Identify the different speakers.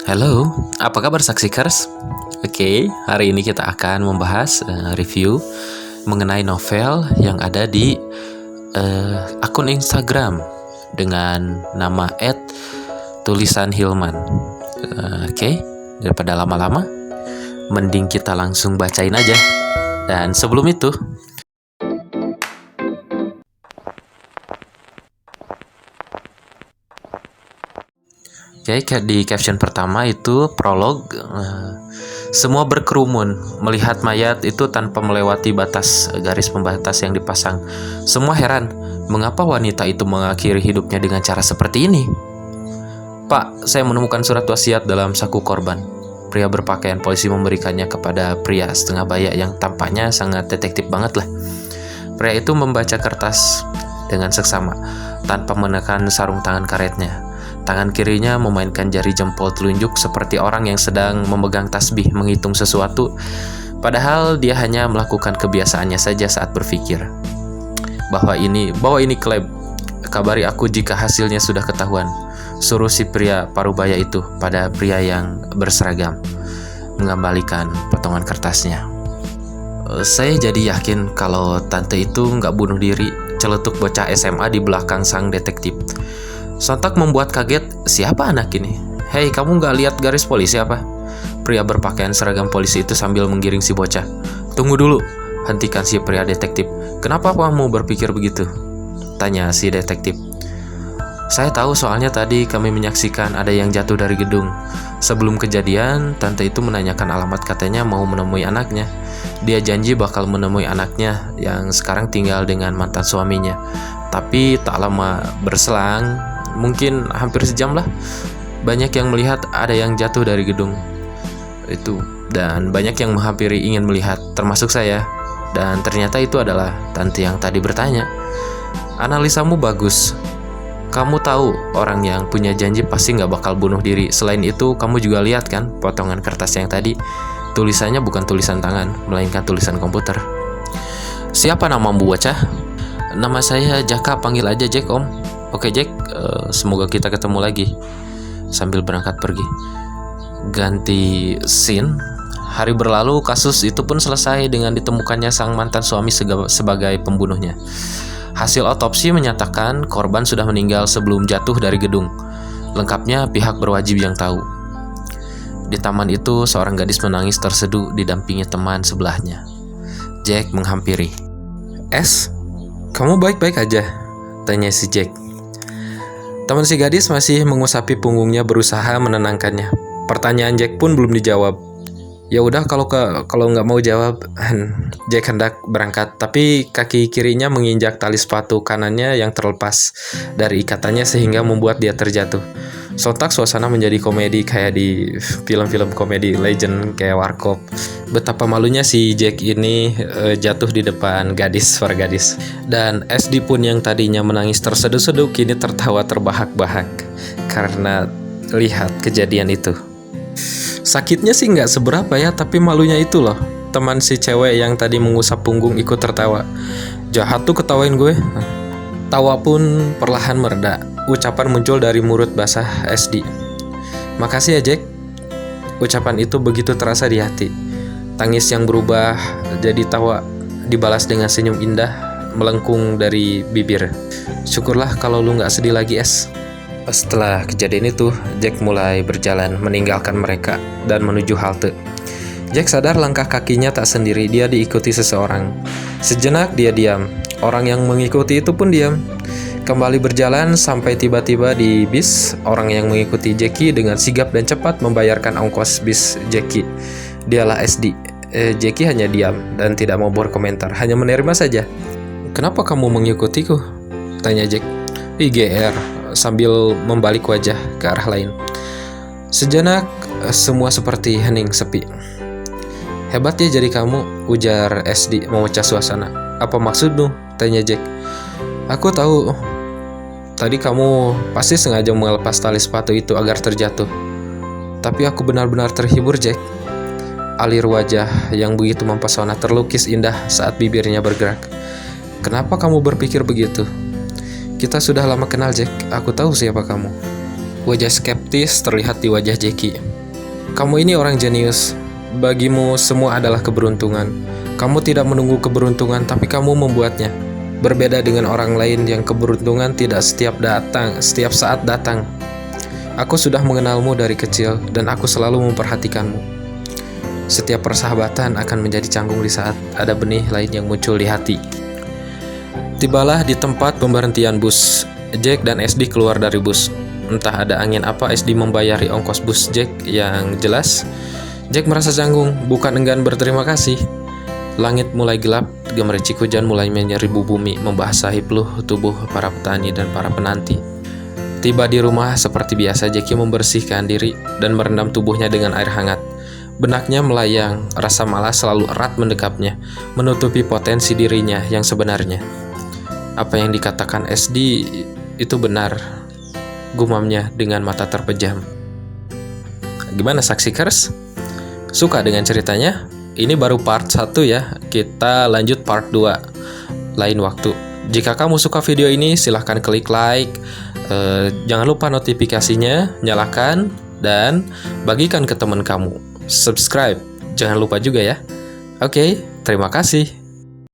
Speaker 1: Halo, apa kabar Saksikers? Oke, hari ini kita akan membahas review mengenai novel yang ada di akun Instagram dengan nama @tulisanhilman. Oke, daripada lama-lama, mending kita langsung bacain aja. Dan sebelum itu, oke, di caption pertama itu prolog. Semua berkerumun melihat mayat itu tanpa melewati batas garis pembatas yang dipasang. Semua heran, mengapa wanita itu mengakhiri hidupnya dengan cara seperti ini? Pak, saya menemukan surat wasiat dalam saku korban. Pria berpakaian polisi memberikannya kepada pria setengah baya yang tampaknya sangat detektif banget lah. Pria itu membaca kertas dengan seksama, tanpa menekan sarung tangan karetnya. Tangan kirinya memainkan jari jempol telunjuk seperti orang yang sedang memegang tasbih menghitung sesuatu, padahal dia hanya melakukan kebiasaannya saja saat berpikir. Bawa ini ke lab. Kabari aku jika hasilnya sudah ketahuan. Suruh si pria parubaya itu pada pria yang berseragam mengembalikan potongan kertasnya. Saya jadi yakin kalau tante itu nggak bunuh diri, celetuk bocah SMA di belakang sang detektif. Sontak membuat kaget, siapa anak ini? Hei, kamu nggak lihat garis polisi apa? Pria berpakaian seragam polisi itu sambil menggiring si bocah. Tunggu dulu, hentikan si pria detektif. Kenapa kamu berpikir begitu? Tanya si detektif. Saya tahu soalnya tadi kami menyaksikan ada yang jatuh dari gedung. Sebelum kejadian, tante itu menanyakan alamat, katanya mau menemui anaknya. Dia janji bakal menemui anaknya yang sekarang tinggal dengan mantan suaminya. Tapi tak lama berselang, mungkin hampir sejam lah, banyak yang melihat ada yang jatuh dari gedung itu, dan banyak yang menghampiri ingin melihat, termasuk saya. Dan ternyata itu adalah tante yang tadi bertanya. Analisamu bagus. Kamu tahu orang yang punya janji pasti nggak bakal bunuh diri. Selain itu, kamu juga lihat kan potongan kertas yang tadi, tulisannya bukan tulisan tangan, melainkan tulisan komputer. Siapa namamu, bocah? Nama saya Jaka, panggil aja Jack, Om. Oke Jack, semoga kita ketemu lagi. Sambil berangkat pergi. Ganti scene. Hari berlalu, kasus itu pun selesai dengan ditemukannya sang mantan suami sebagai pembunuhnya. Hasil otopsi menyatakan korban sudah meninggal sebelum jatuh dari gedung. Lengkapnya pihak berwajib yang tahu. Di taman itu, seorang gadis menangis terseduh didampingi teman sebelahnya. Jack menghampiri. Kamu baik-baik aja? Tanya si Jack. Teman si gadis masih mengusapi punggungnya berusaha menenangkannya. Pertanyaan Jack pun belum dijawab. Ya udah, kalau nggak mau jawab, Jack hendak berangkat, tapi kaki kirinya menginjak tali sepatu kanannya yang terlepas dari ikatannya sehingga membuat dia terjatuh. Sontak suasana menjadi komedi kayak di film-film komedi legend kayak Warkop. Betapa malunya si Jack ini jatuh di depan para gadis. Dan SD pun yang tadinya menangis terseduh-seduh kini tertawa terbahak-bahak karena lihat kejadian itu. Sakitnya sih nggak seberapa ya, tapi malunya itu loh. Teman si cewek yang tadi mengusap punggung ikut tertawa. Jahat tuh ketawain gue. Tawa pun perlahan mereda. Ucapan muncul dari mulut basah SD. Makasih ya Jack. Ucapan itu begitu terasa di hati. Tangis yang berubah jadi tawa dibalas dengan senyum indah melengkung dari bibir. Syukurlah kalau lu nggak sedih lagi, Es. Setelah kejadian itu, Jack mulai berjalan meninggalkan mereka dan menuju halte. Jack sadar langkah kakinya tak sendiri, dia diikuti seseorang. Sejenak dia diam. Orang yang mengikuti itu pun diam. Kembali berjalan sampai tiba-tiba di bis, orang yang mengikuti Jackie dengan sigap dan cepat membayarkan ongkos bis Jackie. Dialah SD. Jackie hanya diam dan tidak mau berkomentar, hanya menerima saja. Kenapa kamu mengikutiku? Tanya Jack. IGR, sambil membalik wajah ke arah lain. Sejenak, semua seperti hening sepi. Hebat ya jadi kamu, ujar SD memecah suasana. Apa maksudmu? Tanya Jack. Aku tahu. Tadi kamu pasti sengaja melepas tali sepatu itu agar terjatuh. Tapi aku benar-benar terhibur, Jack. Alir wajah yang begitu mempesona terlukis indah saat bibirnya bergerak. Kenapa kamu berpikir begitu? Kita sudah lama kenal, Jack. Aku tahu siapa kamu. Wajah skeptis terlihat di wajah Jackie. Kamu ini orang jenius. Bagimu semua adalah keberuntungan. Kamu tidak menunggu keberuntungan, tapi kamu membuatnya. Berbeda dengan orang lain yang keberuntungan tidak setiap saat datang. Aku sudah mengenalmu dari kecil dan aku selalu memperhatikanmu. Setiap persahabatan akan menjadi canggung di saat ada benih lain yang muncul di hati. Tibalah di tempat pemberhentian bus. Jack dan SD keluar dari bus. Entah ada angin apa, SD membayari ongkos bus Jack yang jelas. Jack merasa canggung, bukan enggan berterima kasih. Langit mulai gelap, gemericik hujan mulai menyerbu bumi, membasahi peluh tubuh para petani dan para penanti. Tiba di rumah seperti biasa, Jackie membersihkan diri dan merendam tubuhnya dengan air hangat. Benaknya melayang, rasa malas selalu erat mendekapnya, menutupi potensi dirinya yang sebenarnya. Apa yang dikatakan SD itu benar, gumamnya dengan mata terpejam. Gimana Saksikers? Suka dengan ceritanya? Ini baru part 1 ya, kita lanjut part 2 lain waktu. Jika kamu suka video ini, silahkan klik like, jangan lupa notifikasinya, nyalakan, dan bagikan ke teman kamu. Subscribe, jangan lupa juga ya. Oke, terima kasih.